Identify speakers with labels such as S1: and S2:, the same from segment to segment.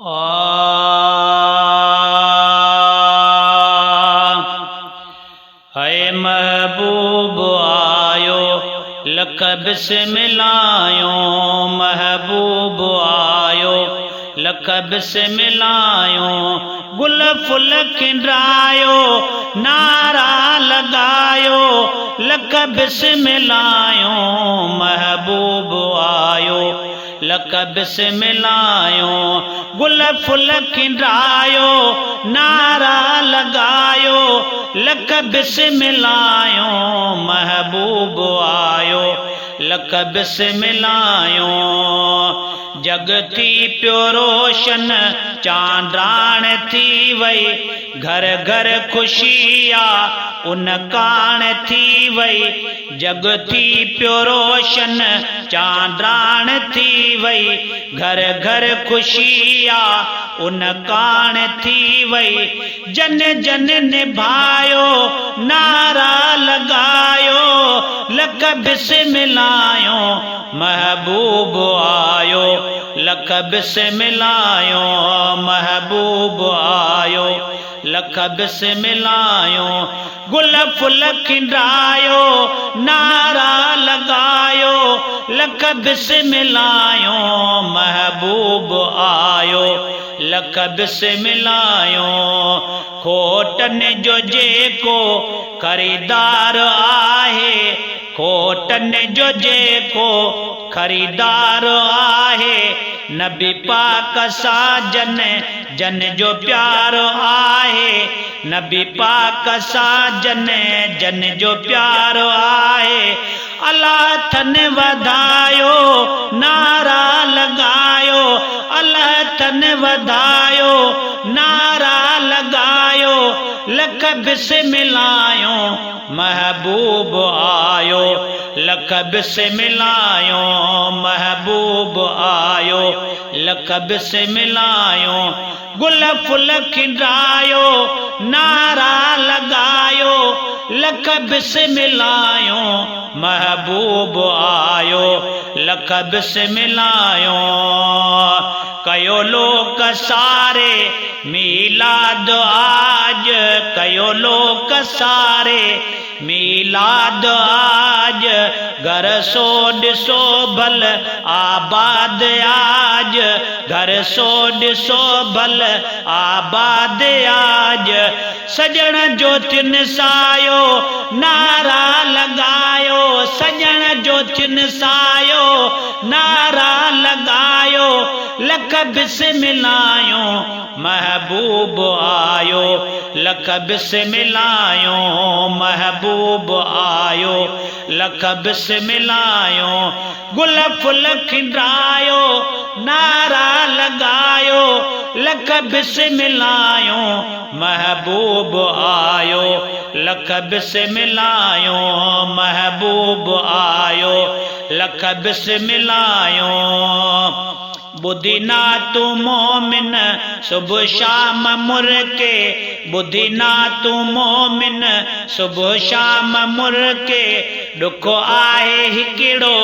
S1: है महबूब आयो लख बिस्मिल्लायो महबूब आयो लख बिस्मिल्लायो गुल फुल खिंडायो नारा लगायो लख बिस्मिल्लायो महबूब आयो लख बिस्मिल्लायो गुल फुल खिंडायो नारा लगायो लख बिस्मिल्लायो महबूब आयो लख बिस्मिल्लायो जग थी पियो रोशन चांद्राण थी वई घर घर खुशी आ उन कान थी वई जग थी पियो रोशन चांद्राण थी वई घर घर खुशी आ उन कान थी वई जन जन निभायो नारा लगायो लख बिस्मिल्लायो महबूब आयो लख बिस्मिल्लायो महबूब आयो लख बिस्मिल्लायो गुल फुल खिंडायो नारा लगायो लख बिस्मिल्लायो महबूब आयो लख बिस्मिल्लायो खोटन जो जेको खरीदार आहे खोटन जो जेको खरीदार आहे नबी पाक सा जन जन जो प्यार आहे नबी पाक सा जन जन जो प्यार आहे अल्लाह थन वधायो नारा लगायो अल्लाह थन वधायो नारा लगायो लख बिस्मिल्लायो महबूब आयो लख बिस्मिल्लायो महबूब आयो लख बिस्मिल्लायो गुल फुल खिंडायो नारा लगायो लख बिस्मिल्लायो महबूब आयो लख बिस्मिल्लायो कयो लोक सारे मीलाद आज कयो लोक सारे मीलाद आज घर सो ॾिसो भल आबाद आज घर सो ॾिसो भल आबाद आज सजण जो थिन सायो नारा लगायो सजण जो थिन सायो नारा लगायो लख बिस्मिल्लायो महबूब आयो लख बिस्मिल्लायो महबूब आयो लख बिस्मिल्लायो गुल फुल खिंडायो नारा लगायो लख बिस्मिल्लायो महबूब आयो लख बिस्मिल्लायो महबूब आयो लख बिस्मिल्लायो बुद्धि ना तू मोमिन सुबह शाम मुरके बुद्धि ना तू मोमिन सुबह शाम मुरके दुख आहे हिकिड़ो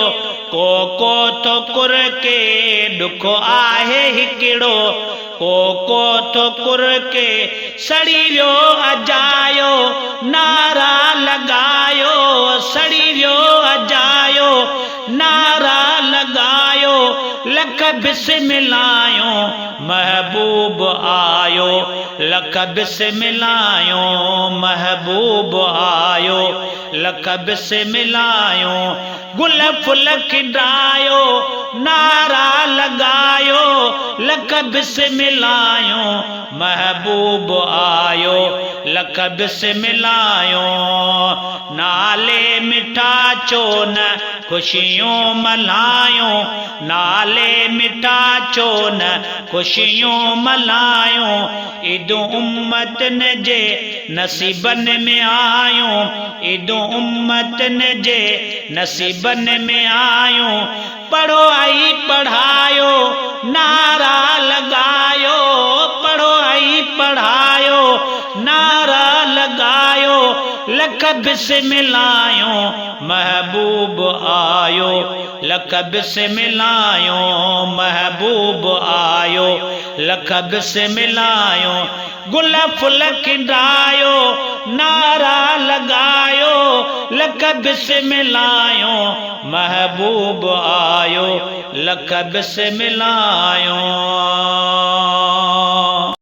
S1: को तो कुरके दुख आहे हिकिड़ो को तो कुरके सड़ी वियो अजायो नारा लगायो सड़ी वियो अजायो नारा लगायो लख बिस्मिल्लायो महबूब आयो लख बिस्मिल्लायो महबूब आयो लख बिस्मिल्लायो गुल फुल खिंडायो नारा लगायो लख बिस्मिल्लायो महबूब आयो लख बिस्मिल्लायो नाले मिठा चोन खुशियों मल्हायो नाले मिठा चोन खुशियों मल्हायो ईदो उम्मतन जे नसीबन में आयो ईदो उम्मतन जे नसीबन में आयो पढ़ो आई पढ़ायो नारा लगायो पढ़ो आई पढ़ायो नारा लगायो लख बिस्मिल्लायो महबूब आयो लख बिस्मिल्लायो महबूब आयो लख बिस्मिलायो गुल फुल खिंडायो नारा लगायो लख बिस्मिलायो महबूब आयो लख बिस्मिलायो।